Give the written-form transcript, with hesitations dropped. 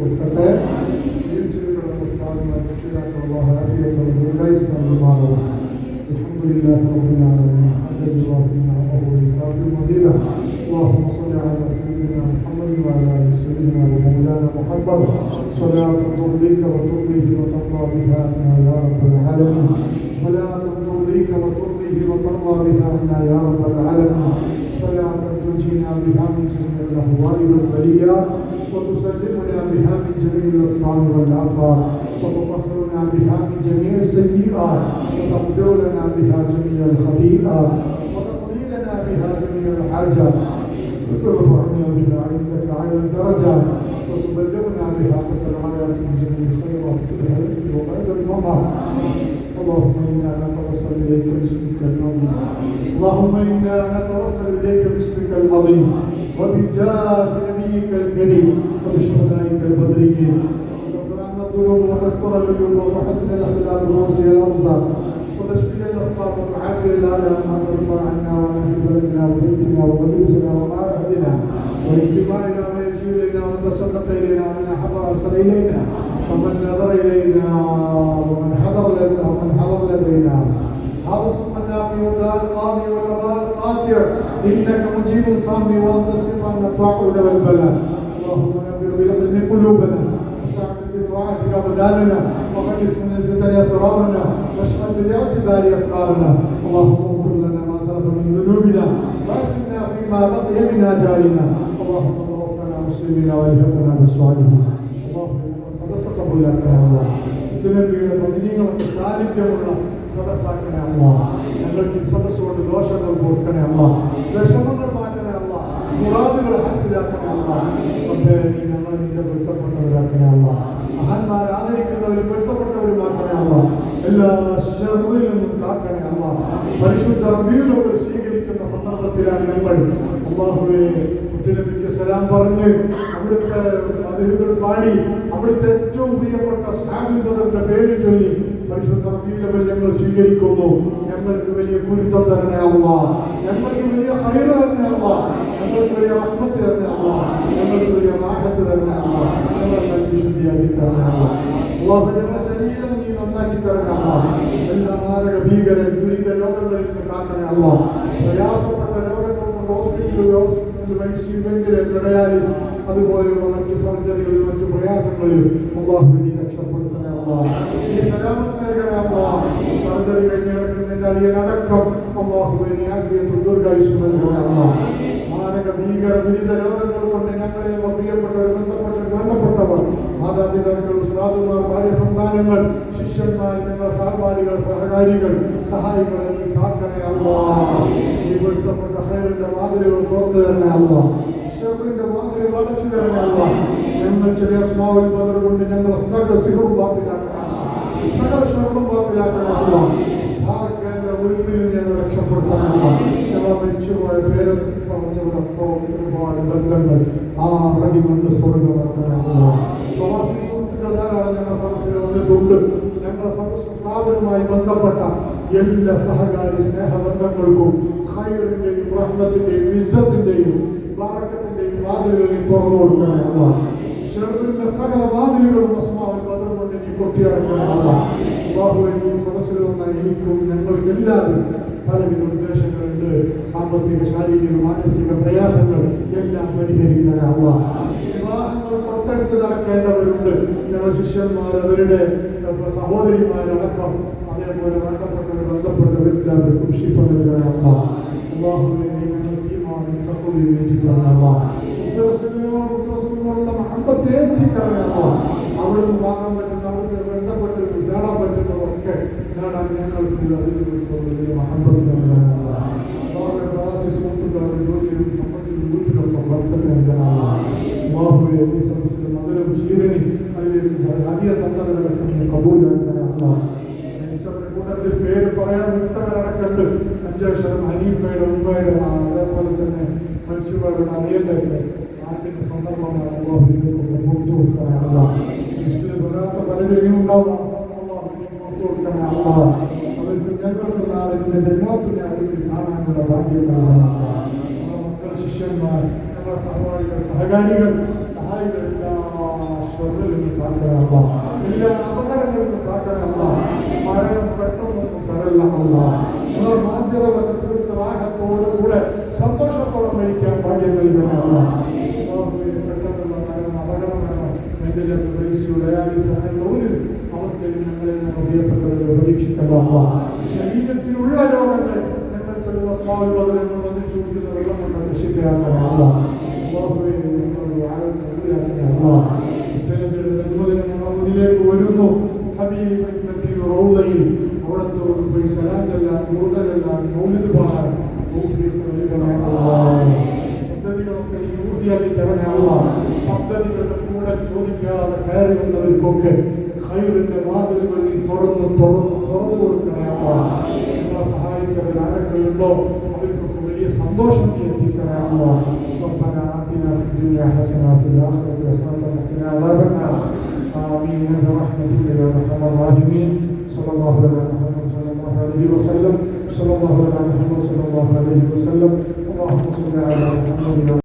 കൊടുക്കട്ടെ. ജീവിച്ചിരിക്കുന്ന ഉസ്താദുമാർ രക്ഷിതാക്കൾ അല്ലാഹു ആഫിയത്തോടെ ദീർഘായുസ്സ് നൽകുമാറാകട്ടെ. അൽഹംദുലില്ലാഹി റബ്ബിൽ ആലമീൻ ഹംദൻ യുവാഫി നിഅമഹു വയുകാഫി മസീദഹു. اللهم صل على سيدنا محمد وعلى ال سيدنا ومولانا محمد صلاة ترضيك وترضيه وترضى بها عنا يا رب العالمين. صلاة ترضيك وترضيه وترضى بها عنا يا رب العالمين. صلاة تنجينا بها من جميع الاهوال والبليات وتسلمنا بها من جميع الاسقام والافات وتطهرنا بها من جميع السيئات وتغفر لنا بها جميع الخطيئات وتقضي لنا بها جميع الحاجات وترفعنا بها عندك على الدرجات وتبلغنا بها كسرعات من جميع الخيرات في الحياة وبعد الممات. اللهم انا نتوسل اليك باسمك العظيم. اللهم انا نتوسل اليك باسمك العظيم وبجاه نبيك الكريم وبشهدائك البدريين وتغفر عنا الذنوب وتستر العيوب وتحسن الاخلاق وتوسع الارزاق وتشفي الاسقام وتعافي الالام وترفع عنا وعن بلدنا وبيتنا ومدرسنا ومعهدنا واجتماعنا ويجيرنا وتصدق الينا ومن احب ارسل الينا ومن نظر الينا ومن حضر لدينا. هذا الصبح الناقي والداء القاضي والوباء القاطع انك مجيب صامي وانت الصفه الطاعون والبلاء. اللهم نبر بالعلم قلوبنا واستعمل بطاعتك ابداننا وخلص من الفتن اسرارنا واشغل بالاعتبار افكارنا. اللهم اغفر لنا ما سلف من ذنوبنا واسلنا فيما بقي من اجالنا. اللهم توفنا مسلمين والحقنا بالصالحين. اللهم സദസ്സക്കബൂലാക്കണേ അല്ലാഹ്. മുത്തുനബിയുടെ ഭജനീയങ്ങളൊക്കെ സാന്നിധ്യമുള്ള സദസ്സാക്കണേ അല്ലാഹ്. ഞങ്ങൾക്ക് ഈ സദസ്സുകൊണ്ട് ദോഷങ്ങൾ പോർക്കണേ അല്ലാഹ്. വിഷമങ്ങൾ മാറ്റണേ അല്ലാഹ്. മുറാദുകൾ ഹാസിലാക്കണേ അല്ലാഹ്. റബ്ബേ നീ ഞങ്ങളെ നിന്റെ പൊരുത്തപ്പെട്ടവരാക്കണേ അല്ലാഹ്. മഹാന്മാരെ ആദരിക്കുന്നവരും പൊരുത്തപ്പെട്ടവരുമാക്കണേ അല്ലാഹ്. എല്ലാ ശർറിൽ നിന്നും കാക്കണേ അല്ലാഹ്. പരിശുദ്ധ റബീഉൽ അവ്വൽ സ്വീകരിക്കുന്ന സന്ദർഭത്തിലാണ് നമ്മൾ അല്ലാഹുവേ മുത്തുനബിക്ക് സലാം പറഞ്ഞ് അവിടുത്തെ മദ്ഹുകൾ പാടി അവിടുത്തെ ഏറ്റവും പ്രിയപ്പെട്ട സ്വഹാബികളുടെ പേര് ചൊല്ലി പരിശുദ്ധ റബീഉൽ അവ്വൽ ഞങ്ങൾ സ്വീകരിക്കുന്നു. ഞങ്ങൾക്ക് വലിയ ഗുരുത്വം തരണേ അല്ലാഹ്. ഞങ്ങൾക്ക് വലിയ ഖൈർ തരണേ അല്ലാഹ്. ഞങ്ങൾക്ക് വലിയ റഹ്മത്ത് തരണേ അല്ലാഹ്. ഞങ്ങൾക്ക് വലിയ റാഹത്ത് തരണേ അല്ലാഹ്. ഞങ്ങളെ വിശുദ്ധിയാക്കി തരണേ അല്ലാഹ്. അല്ലാഹു ഞങ്ങളുടെ ശരീരം നീ നന്നാക്കി തരണേ അല്ലാഹ്. എല്ലാ മാരക ഭീകര ദുരിത രോഗങ്ങളിൽ നിന്ന് കാക്കണേ അല്ലാഹ്. പ്രയാസപ്പെട്ട രോഗങ്ങൾ കൊണ്ട് ഹോസ്പിറ്റലിൽ വെന്റിലേറ്റർ ഡയാലിസിസ് അതുപോലെയുള്ള മറ്റു സർജറികളിലും മറ്റു പ്രയാസങ്ങളിലും അല്ലാഹു നീ രക്ഷപ്പെടുത്തണേ അല്ലാഹ്. നീ സലാമത്ത് നൽകണേ അല്ലാഹ്. സർജറി കഴിഞ്ഞ് കിടക്കുന്നതിന്റെ അടിയനടക്കം അല്ലാഹു നീ ആഫിയത്തും ദീർഘായുസ്സും നൽകണേ അല്ലാഹ്. മാരക ഭീകര ദുരിത രോഗങ്ങൾ കൊണ്ട് ഞങ്ങളെ പ്രിയപ്പെട്ടവർ വേണ്ടപ്പെട്ടവർ മാതാപിതാക്കൾ ഉസ്താദുമാർ ഭാര്യ സന്താനങ്ങൾ ശിഷ്യന്മാർ ഞങ്ങളുടെ സഹപാഠികൾ സഹകാരികൾ സഹായികളെ നീ കാക്കണേ അല്ലാഹ്. നീ പൊരുത്തപ്പെട്ട ഖൈറിന്റെ വാതിലുകൾ തുറന്നു തരണേ അല്ലാഹ്. ശർറിന്റെ വാതിലുകൾ അടച്ചു തരണേ അല്ലാഹ്. ഞങ്ങൾ ചെറിയ അസ്മാഉൽ ബദർ കൊണ്ട് ഞങ്ങളെ സകല സിഹറും ബാത്തിലാക്കണേ അല്ലാഹ്. സകല ശർറും ബാത്തിലാക്കണേ അല്ലാഹ്. സാഖിന്റെ ഉൾപ്പിൽ ഞങ്ങൾ രക്ഷപ്പെടുത്തണേ അല്ലാഹ്. ഞങ്ങൾ മരിച്ചുപോയ പേര് പറഞ്ഞവരൊപ്പം ഒരുപാട് ബന്ധങ്ങൾ ആ റടി കൊണ്ട് സ്വർഗ്ഗമാക്കണേ അല്ലാഹ്. പ്രവാസി സുഹൃത്തുക്കൾ ധാരാളം ഞങ്ങളുടെ സദസ്സിൽ വന്നിട്ടുണ്ട്. ഞങ്ങളുടെ സ്ഥാപനവുമായി ബന്ധപ്പെട്ട എല്ലാ സഹകാരി സ്നേഹബന്ധങ്ങൾക്കും ഖൈറിന്റെയും റഹ്മത്തിന്റെയും ഇസ്സത്തിന്റെയും ബറക്കത്തിന്റെയും വാതിലുകൾ തുറന്നു കൊടുക്കണേ അല്ലാഹ്. ശർറിന്റെ സകല വാതിലുകളും അസ്മാഉൽ ബദർ കൊണ്ട് നീ കൊട്ടിയടക്കണേ അല്ലാഹ്. അല്ലാഹുവേ ഈ സദസ്സിൽ വന്ന എനിക്കും ഞങ്ങൾക്ക് എല്ലാവരും പലവിധ ഉദ്ദേശങ്ങളുണ്ട്. സാമ്പത്തിക ശാരീരിക മാനസിക പ്രയാസങ്ങൾ എല്ലാം പരിഹരിക്കണേ അല്ലാഹ്. വിവാഹങ്ങൾ തൊട്ടടുത്ത് നടക്കേണ്ടവരുണ്ട്. ഞങ്ങളുടെ ശിഷ്യന്മാർ അവരുടെ സഹോദരിമാരടക്കം അതേപോലെ വേണ്ടപ്പെട്ടവർ ബന്ധപ്പെട്ടവരെല്ലാവർക്കും ശിഫ നൽകണേ അല്ലാഹ്. അല്ലാഹുവേ നീ ഞങ്ങൾക്ക് ഈമാനും തഖ്വയും ഏറ്റിത്തരണേ അല്ലാഹ്. ഉള്ള മഹബത്ത് ഏറ്റിത്തരണേ അല്ലാഹ്. അവിടുന്ന് വാങ്ങാൻ പറ്റുന്ന അവിടുന്ന് ബന്ധപ്പെട്ട് നേടാൻ പറ്റുന്നതൊക്കെ നേടാൻ ഞങ്ങൾക്ക് അതിന് വലിയ മഹബത്ത് നൽകണേ അല്ലാഹ്. അല്ലാഹുവേ പ്രവാസി സുഹൃത്തുക്കളുടെ ജോലിയിലും സമ്പത്തിലും വീട്ടിലൊക്കെ ബർക്കത്ത് നൽകണേ അല്ലാഹ്. അല്ലാഹുവേ ഈ സദസ്സിൽ മധുരം ചീരണി അതിലേക്ക് ഹദിയ തന്നവരടക്കം നീ കബൂലാക്കണേ അല്ലാഹ്. ജനിച്ചവരുടെ കൂട്ടത്തിൽ പേര് പറയാൻ വിട്ടവരടക്കമുണ്ട്. അഞ്ചേശ്വരം ഹനീഫയുടെ ഉമ്മയുടെ അതേപോലെ തന്നെ മരിച്ചുപോയവരുടെ അനിയന്റെ ആണ്ടിന്റെ സന്ദർഭമാണ്. അല്ലാഹുവിനൊക്കെ പുറത്തു കൊടുക്കണേ അല്ലാഹ്. ലിസ്റ്റിൽ വരാത്ത പലരും ഇനി ഉണ്ടാവാം. അല്ലാഹുവിനെ പുറത്തു കൊടുക്കണേ അല്ലാഹ്. അവർക്ക് ഞങ്ങൾക്ക് നാളെ ജന്നാത്തുൽ അദീനിൽ കാണാനുള്ള ഭാഗ്യം നൽകണേ അല്ലാഹ്. മക്കൾ ശിഷ്യന്മാർ ഞങ്ങളുടെ സഹപാഠികൾ, സഹകാരികൾ, സഹായികൾ എല്ലാ ഷർറിൽ നിന്ന് കാക്കണേ അല്ലാ, എല്ലാ അപകടങ്ങളിൽ നിന്ന് കാക്കണേ അല്ലാ, മരണം പെട്ടെന്നൊന്നും തരല്ല അല്ലാ, നിങ്ങളുടെ ബാധ്യതകളൊക്കെ തീർത്ത് റാഹത്തോടുകൂടെ സന്തോഷത്തോടെ മരിക്കാൻ ഭാഗ്യം നൽകണേ അല്ലാ. പെട്ടെന്നുള്ള മരണം, അപകട മരണം, വെന്റിലേറ്റർ, ഐസിയു, ഡയാലിസിസ് അങ്ങനെ ഒരു അവസ്ഥയിൽ ഞങ്ങളെ പ്രിയപ്പെട്ടവരെ പരീക്ഷിക്കല്ല അല്ലാ. ശരീരത്തിലുള്ള രോഗങ്ങൾ ഞങ്ങൾ ചൊല്ലുന്ന സ്വാഭാവികതകൾ വന്നിൽ ചോദിക്കുന്ന വെള്ളം കൊണ്ട് രക്ഷിക്കാനാണ് അല്ലാ. ഞങ്ങളൊരു ആരോഗ്യം അല്ലാ. ഉത്തരങ്ങളുടെ അനുമോദനം ഞങ്ങളുടെ മുന്നിലേക്ക് വരുന്നു. ഹബീബിന്റെ റൗളയിൽ അവിടത്തോട് പോയി സലാം ചെല്ലാൻ, കൂടുതലെല്ലാം മൗലിദ് പാടാൻ തൗഫീഖ് നൽകണേ അല്ലാ. പദ്ധതികളൊക്കെ നീ പൂർത്തിയാക്കി തരണേ അല്ലാ. പദ്ധതികളുടെ കൂടെ ചോദിക്കാതെ കയറി വന്നവർക്കൊക്കെ ഖൈറിന്റെ വാതിലുകൾ നീ തുറന്നു കൊടുക്കണേ അല്ലാ. നമ്മളെ സഹായിച്ചവർ ആരൊക്കെയുണ്ടോ അവർക്കൊക്കെ വലിയ സന്തോഷം നീ എത്തിക്കണേ അല്ലാ. ربنا آتنا في الدنيا حسنة وفي الآخرة حسنة وقنا عذاب النار. آمين برحمتك يا أرحم الراحمين. صلى الله على محمد صلى الله عليه وسلم. صلى الله على محمد صلى الله عليه وسلم. اللهم صل على محمد